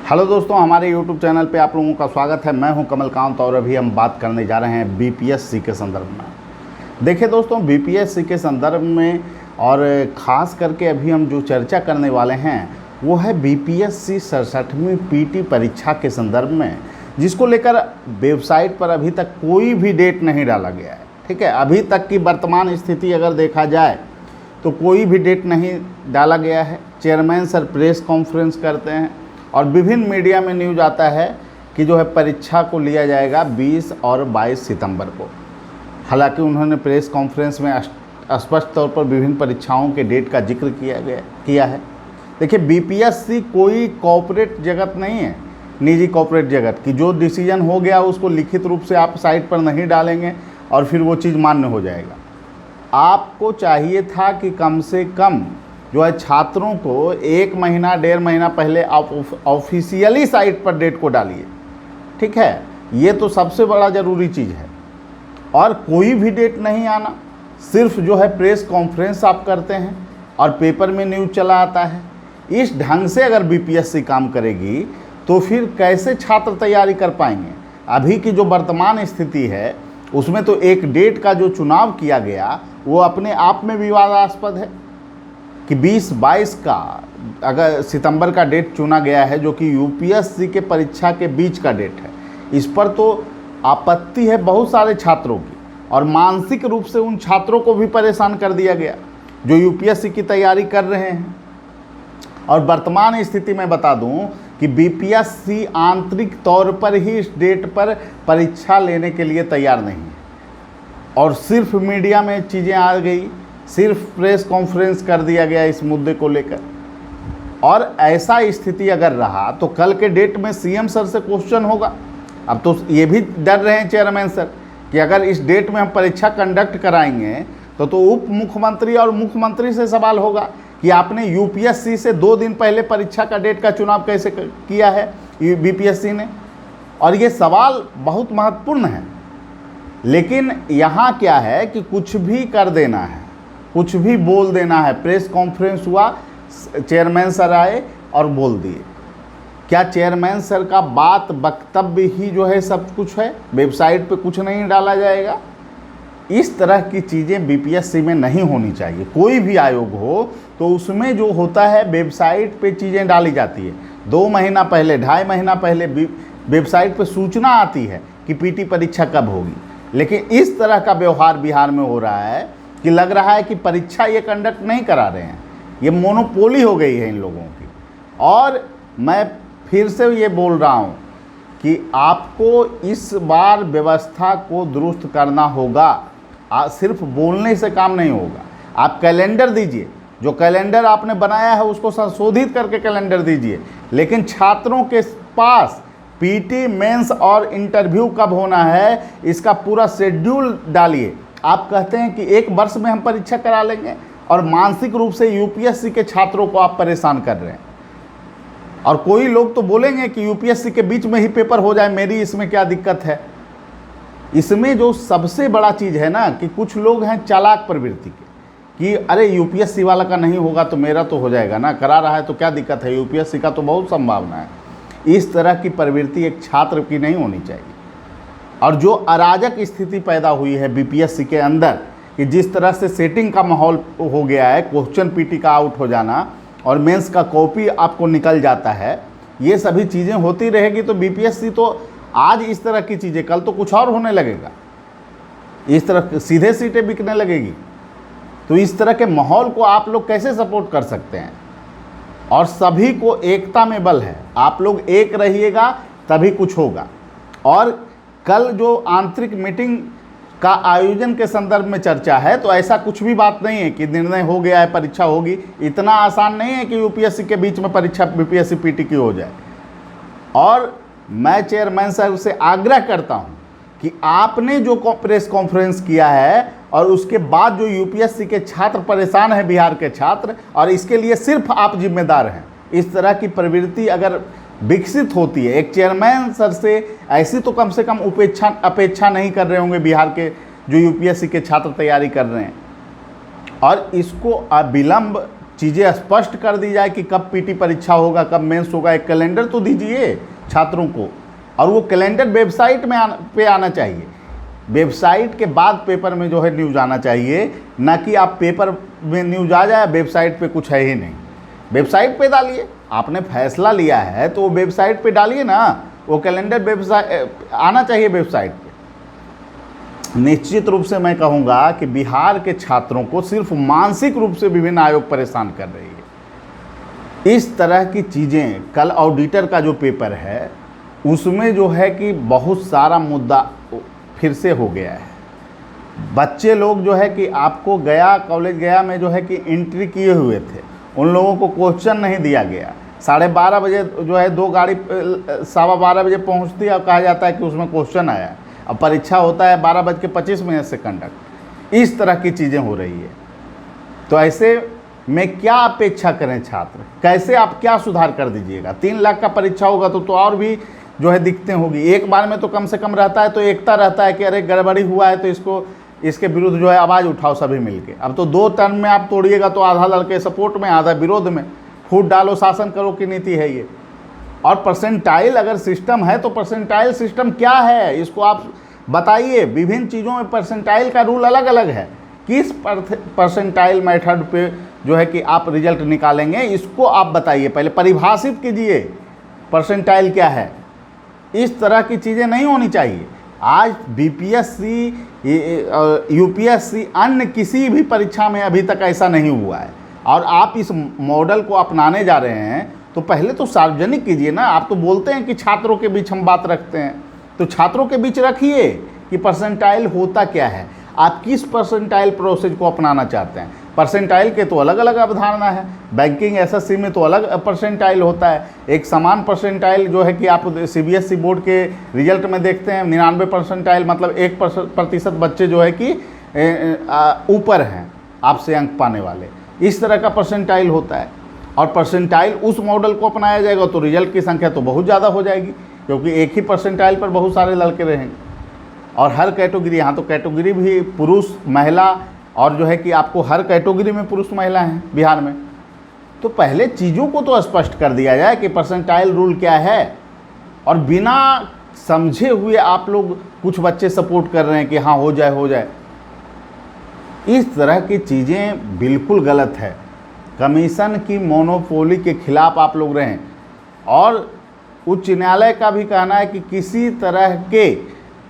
Hello दोस्तों, हमारे YouTube channel पे आप लोगों का स्वागत है। मैं हूं कमलकांत और अभी हम बात करने जा रहे हैं बीपीएससी के संदर्भ में। देखिए दोस्तों, बीपीएससी के संदर्भ में और ख़ास करके अभी हम जो चर्चा करने वाले हैं वो है बीपीएससी 67वीं पीटी परीक्षा के संदर्भ में, जिसको लेकर वेबसाइट पर अभी तक कोई भी डेट नहीं डाला गया है। ठीक है, अभी तक की वर्तमान स्थिति अगर देखा जाए तो कोई भी डेट नहीं डाला गया है। चेयरमैन सर प्रेस कॉन्फ्रेंस करते हैं और विभिन्न मीडिया में न्यूज़ आता है कि जो है परीक्षा को लिया जाएगा 20 और 22 सितंबर को। हालांकि उन्होंने प्रेस कॉन्फ्रेंस में स्पष्ट तौर पर विभिन्न परीक्षाओं के डेट का जिक्र किया है। देखिए, बीपीएससी कोई कॉर्पोरेट जगत नहीं है, निजी कॉर्पोरेट जगत की जो डिसीजन हो गया उसको लिखित रूप से आप साइट पर नहीं डालेंगे और फिर वो चीज़ मान्य हो जाएगा। आपको चाहिए था कि कम से कम जो है छात्रों को 1 महीना 1.5 महीना पहले आप ऑफिशियली साइट पर डेट को डालिए। ठीक है, ये तो सबसे बड़ा ज़रूरी चीज़ है। और कोई भी डेट नहीं आना, सिर्फ जो है प्रेस कॉन्फ्रेंस आप करते हैं और पेपर में न्यूज़ चला आता है। इस ढंग से अगर बीपीएससी काम करेगी तो फिर कैसे छात्र तैयारी कर पाएंगे। अभी की जो वर्तमान स्थिति है उसमें तो एक डेट का जो चुनाव किया गया वो अपने आप में विवादास्पद है कि 20-22 का अगर सितंबर का डेट चुना गया है, जो कि यूपीएससी के परीक्षा के बीच का डेट है। इस पर तो आपत्ति है बहुत सारे छात्रों की, और मानसिक रूप से उन छात्रों को भी परेशान कर दिया गया जो यूपीएससी की तैयारी कर रहे हैं। और वर्तमान स्थिति में बता दूं कि बीपीएससी आंतरिक तौर पर ही इस डेट पर परीक्षा लेने के लिए तैयार नहीं है, और सिर्फ मीडिया में चीज़ें आ गई, सिर्फ प्रेस कॉन्फ्रेंस कर दिया गया इस मुद्दे को लेकर। और ऐसा स्थिति अगर रहा तो कल के डेट में सीएम सर से क्वेश्चन होगा। अब तो ये भी डर रहे हैं चेयरमैन सर कि अगर इस डेट में हम परीक्षा कंडक्ट कराएंगे तो उप मुख्यमंत्री और मुख्यमंत्री से सवाल होगा कि आपने यूपीएससी से 2 दिन पहले परीक्षा का डेट का चुनाव कैसे किया है बीपीएससी ने। और ये सवाल बहुत महत्वपूर्ण है। लेकिन यहाँ क्या है कि कुछ भी कर देना है, कुछ भी बोल देना है। प्रेस कॉन्फ्रेंस हुआ, चेयरमैन सर आए और बोल दिए। क्या चेयरमैन सर का बात वक्तव्य ही जो है सब कुछ है? वेबसाइट पे कुछ नहीं डाला जाएगा? इस तरह की चीज़ें बीपीएससी में नहीं होनी चाहिए। कोई भी आयोग हो तो उसमें जो होता है वेबसाइट पे चीज़ें डाली जाती है। 2 महीना पहले, 2.5 महीना पहले वेबसाइट पे सूचना आती है कि पीटी परीक्षा कब होगी। लेकिन इस तरह का व्यवहार बिहार में हो रहा है कि लग रहा है कि परीक्षा ये कंडक्ट नहीं करा रहे हैं। ये मोनोपोली हो गई है इन लोगों की। और मैं फिर से ये बोल रहा हूँ कि आपको इस बार व्यवस्था को दुरुस्त करना होगा। सिर्फ बोलने से काम नहीं होगा। आप कैलेंडर दीजिए, जो कैलेंडर आपने बनाया है उसको संशोधित करके कैलेंडर दीजिए। लेकिन छात्रों के पास पीटी, मेंस और इंटरव्यू कब होना है इसका पूरा शेड्यूल डालिए। आप कहते हैं कि 1 वर्ष में हम परीक्षा करा लेंगे, और मानसिक रूप से यूपीएससी के छात्रों को आप परेशान कर रहे हैं। और कोई लोग तो बोलेंगे कि यूपीएससी के बीच में ही पेपर हो जाए, मेरी इसमें क्या दिक्कत है। इसमें जो सबसे बड़ा चीज़ है ना कि कुछ लोग हैं चालाक प्रवृत्ति के कि अरे यूपीएससी वाला का नहीं होगा तो मेरा तो हो जाएगा ना, करा रहा है तो क्या दिक्कत है, यूपीएससी का तो बहुत संभावना है। इस तरह की प्रवृत्ति एक छात्र की नहीं होनी चाहिए। और जो अराजक स्थिति पैदा हुई है बीपीएससी के अंदर कि जिस तरह से सेटिंग का माहौल हो गया है, क्वेश्चन पीटी का आउट हो जाना और मेंस का कॉपी आपको निकल जाता है, ये सभी चीज़ें होती रहेगी तो बीपीएससी तो आज इस तरह की चीज़ें कल तो कुछ और होने लगेगा। इस तरह सीधे सीटें बिकने लगेगी। तो इस तरह के माहौल को आप लोग कैसे सपोर्ट कर सकते हैं? और सभी को एकता में बल है। आप लोग एक रहिएगा तभी कुछ होगा। और कल जो आंतरिक मीटिंग का आयोजन के संदर्भ में चर्चा है तो ऐसा कुछ भी बात नहीं है कि निर्णय हो गया है, परीक्षा होगी। इतना आसान नहीं है कि यूपीएससी के बीच में परीक्षा बीपीएससी पीटी की हो जाए। और मैं चेयरमैन सर से आग्रह करता हूं कि आपने जो प्रेस कॉन्फ्रेंस किया है और उसके बाद जो यूपीएससी के छात्र परेशान हैं, बिहार के छात्र, और इसके लिए सिर्फ आप जिम्मेदार हैं। इस तरह की प्रवृत्ति अगर विकसित होती है, एक चेयरमैन सर से ऐसी तो कम से कम अपेक्षा नहीं कर रहे होंगे बिहार के जो यूपीएससी के छात्र तैयारी कर रहे हैं। और इसको अविलंब चीज़ें स्पष्ट कर दी जाए कि कब पीटी परीक्षा होगा, कब मेंस होगा। एक कैलेंडर तो दीजिए छात्रों को, और वो कैलेंडर वेबसाइट में पे आना चाहिए। वेबसाइट के बाद पेपर में जो है न्यूज़ आना चाहिए, ना कि आप पेपर में न्यूज़ आ जाए, वेबसाइट पे कुछ है ही नहीं। वेबसाइट पे डालिए, आपने फैसला लिया है तो वो वेबसाइट पे डालिए ना। वो कैलेंडर वेबसाइट आना चाहिए वेबसाइट पे। निश्चित रूप से मैं कहूँगा कि बिहार के छात्रों को सिर्फ मानसिक रूप से विभिन्न आयोग परेशान कर रही है। इस तरह की चीज़ें, कल ऑडिटर का जो पेपर है उसमें जो है कि बहुत सारा मुद्दा फिर से हो गया है। बच्चे लोग जो है कि आपको गया कॉलेज गया में जो है कि एंट्री किए हुए थे, उन लोगों को क्वेश्चन नहीं दिया गया। 12:30 बजे जो है 2 गाड़ी 12:15 बजे पहुंचती है और कहा जाता है कि उसमें क्वेश्चन आया। अब परीक्षा होता है 12:25 से कंडक्ट। इस तरह की चीज़ें हो रही है। तो ऐसे में क्या अपेक्षा करें छात्र, कैसे आप क्या सुधार कर दीजिएगा। 3 लाख का परीक्षा होगा तो और भी जो है दिक्कतें होगी। एक बार में तो कम से कम रहता है, तो एकता रहता है कि अरे गड़बड़ी हुआ है तो इसके विरुद्ध जो है आवाज़ उठाओ सभी मिलके। अब तो 2 टर्म में आप तोड़िएगा तो आधा लड़के सपोर्ट में, आधा विरोध में। फूट डालो शासन करो की नीति है ये। और परसेंटाइल अगर सिस्टम है तो परसेंटाइल सिस्टम क्या है, इसको आप बताइए। विभिन्न चीज़ों में परसेंटाइल का रूल अलग अलग है। किस परसेंटाइल मेथड पे जो है कि आप रिजल्ट निकालेंगे, इसको आप बताइए। पहले परिभाषित कीजिए परसेंटाइल क्या है। इस तरह की चीज़ें नहीं होनी चाहिए। आज बीपीएससी, यूपीएससी, अन्य किसी भी परीक्षा में अभी तक ऐसा नहीं हुआ है। और आप इस मॉडल को अपनाने जा रहे हैं तो पहले तो सार्वजनिक कीजिए ना। आप तो बोलते हैं कि छात्रों के बीच हम बात रखते हैं, तो छात्रों के बीच रखिए कि परसेंटाइल होता क्या है, आप किस परसेंटाइल प्रोसेस को अपनाना चाहते हैं। परसेंटाइल के तो अलग अलग अवधारणा है। बैंकिंग एसएससी में तो अलग परसेंटाइल होता है। एक समान परसेंटाइल जो है कि आप सीबीएसई बोर्ड के रिजल्ट में देखते हैं 99 परसेंटाइल, मतलब 1% बच्चे जो है कि ऊपर हैं आपसे अंक पाने वाले। इस तरह का परसेंटाइल होता है। और परसेंटाइल उस मॉडल को अपनाया जाएगा तो रिजल्ट की संख्या तो बहुत ज़्यादा हो जाएगी, क्योंकि एक ही परसेंटाइल पर बहुत सारे लड़के रहेंगे। और हर कैटेगरी, यहाँ तो कैटेगरी भी पुरुष महिला, और जो है कि आपको हर कैटेगरी में पुरुष महिला हैं बिहार में। तो पहले चीज़ों को तो स्पष्ट कर दिया जाए कि परसेंटाइल रूल क्या है। और बिना समझे हुए आप लोग कुछ बच्चे सपोर्ट कर रहे हैं कि हाँ हो जाए हो जाए। इस तरह की चीज़ें बिल्कुल गलत है। कमीशन की मोनोपोली के खिलाफ आप लोग रहें। और उच्च न्यायालय का भी कहना है कि किसी तरह के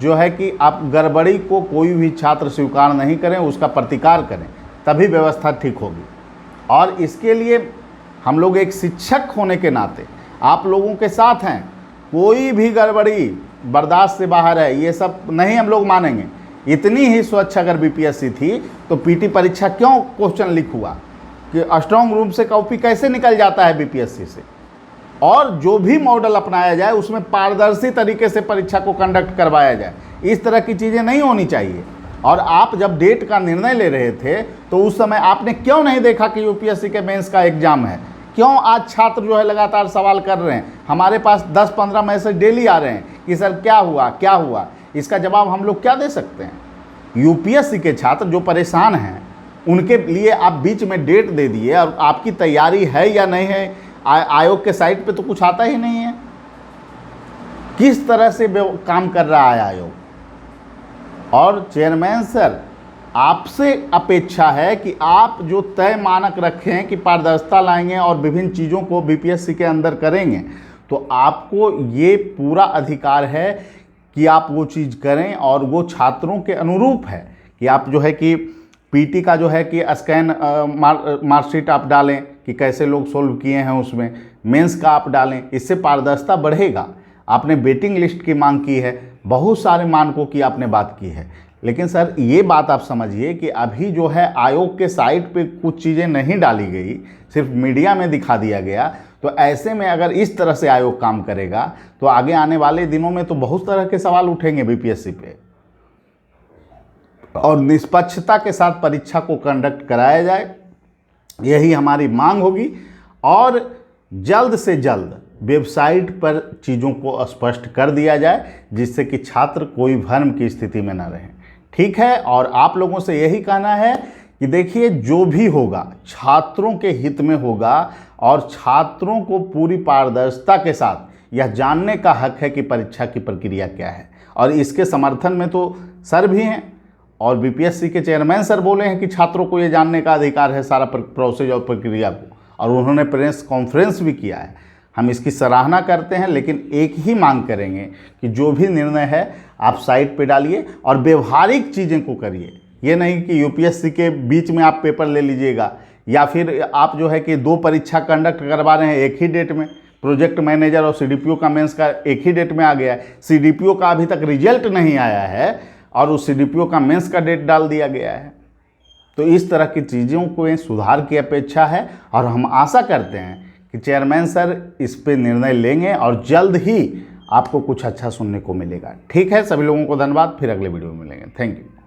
जो है कि आप गड़बड़ी को कोई भी छात्र स्वीकार नहीं करें, उसका प्रतिकार करें, तभी व्यवस्था ठीक होगी। और इसके लिए हम लोग एक शिक्षक होने के नाते आप लोगों के साथ हैं। कोई भी गड़बड़ी बर्दाश्त से बाहर है, ये सब नहीं हम लोग मानेंगे। इतनी ही स्वच्छ अगर बीपीएससी थी तो पीटी परीक्षा क्यों क्वेश्चन लीक हुआ, कि स्ट्रॉन्ग रूम से कॉपी कैसे निकल जाता है बीपीएससी से। और जो भी मॉडल अपनाया जाए उसमें पारदर्शी तरीके से परीक्षा को कंडक्ट करवाया जाए। इस तरह की चीज़ें नहीं होनी चाहिए। और आप जब डेट का निर्णय ले रहे थे तो उस समय आपने क्यों नहीं देखा कि यूपीएससी के मेंस का एग्ज़ाम है। क्यों आज छात्र जो है लगातार सवाल कर रहे हैं। हमारे पास 10-15 मैसेज डेली आ रहे हैं कि सर क्या हुआ क्या हुआ। इसका जवाब हम लोग क्या दे सकते हैं। यूपीएससी के छात्र जो परेशान हैं उनके लिए आप बीच में डेट दे दिए, और आपकी तैयारी है या नहीं है आयोग के साइट पे तो कुछ आता ही नहीं है। किस तरह से काम कर रहा है आयोग। और चेयरमैन सर, आपसे अपेक्षा है कि आप जो तय मानक रखें कि पारदर्शिता लाएंगे और विभिन्न चीज़ों को बीपीएससी के अंदर करेंगे, तो आपको ये पूरा अधिकार है कि आप वो चीज़ करें। और वो छात्रों के अनुरूप है कि आप जो है कि पीटी का जो है कि स्कैन मार्कशीट आप डालें कि कैसे लोग सोल्व किए हैं, उसमें मेंस का आप डालें। इससे पारदर्शिता बढ़ेगा। आपने वेटिंग लिस्ट की मांग की है, बहुत सारे मानकों की आपने बात की है। लेकिन सर ये बात आप समझिए कि अभी जो है आयोग के साइट पे कुछ चीज़ें नहीं डाली गई, सिर्फ मीडिया में दिखा दिया गया। तो ऐसे में अगर इस तरह से आयोग काम करेगा तो आगे आने वाले दिनों में तो बहुत तरह के सवाल उठेंगे बीपीएससी पे। और निष्पक्षता के साथ परीक्षा को कंडक्ट कराया जाए, यही हमारी मांग होगी। और जल्द से जल्द वेबसाइट पर चीज़ों को स्पष्ट कर दिया जाए, जिससे कि छात्र कोई भ्रम की स्थिति में न रहें। ठीक है। और आप लोगों से यही कहना है कि देखिए जो भी होगा छात्रों के हित में होगा और छात्रों को पूरी पारदर्शिता के साथ यह जानने का हक है कि परीक्षा की प्रक्रिया क्या है। और इसके समर्थन में तो सर भी हैं और बीपीएससी के चेयरमैन सर बोले हैं कि छात्रों को ये जानने का अधिकार है सारा प्रोसेस और प्रक्रिया को, और उन्होंने प्रेस कॉन्फ्रेंस भी किया है। हम इसकी सराहना करते हैं, लेकिन एक ही मांग करेंगे कि जो भी निर्णय है आप साइट पे डालिए और व्यवहारिक चीज़ें को करिए। ये नहीं कि यूपीएससी के बीच में आप पेपर ले लीजिएगा, या फिर आप जो है कि 2 परीक्षा कंडक्ट करवा रहे हैं एक ही डेट में। प्रोजेक्ट मैनेजर और सीडीपीओ का मेंस का एक ही डेट में आ गया है, सीडीपीओ का अभी तक रिजल्ट नहीं आया है और उस सीडीपीओ का मेंस का डेट डाल दिया गया है। तो इस तरह की चीज़ों को सुधार की अपेक्षा है और हम आशा करते हैं कि चेयरमैन सर इस पे निर्णय लेंगे और जल्द ही आपको कुछ अच्छा सुनने को मिलेगा। ठीक है, सभी लोगों को धन्यवाद, फिर अगले वीडियो में मिलेंगे। Thank you.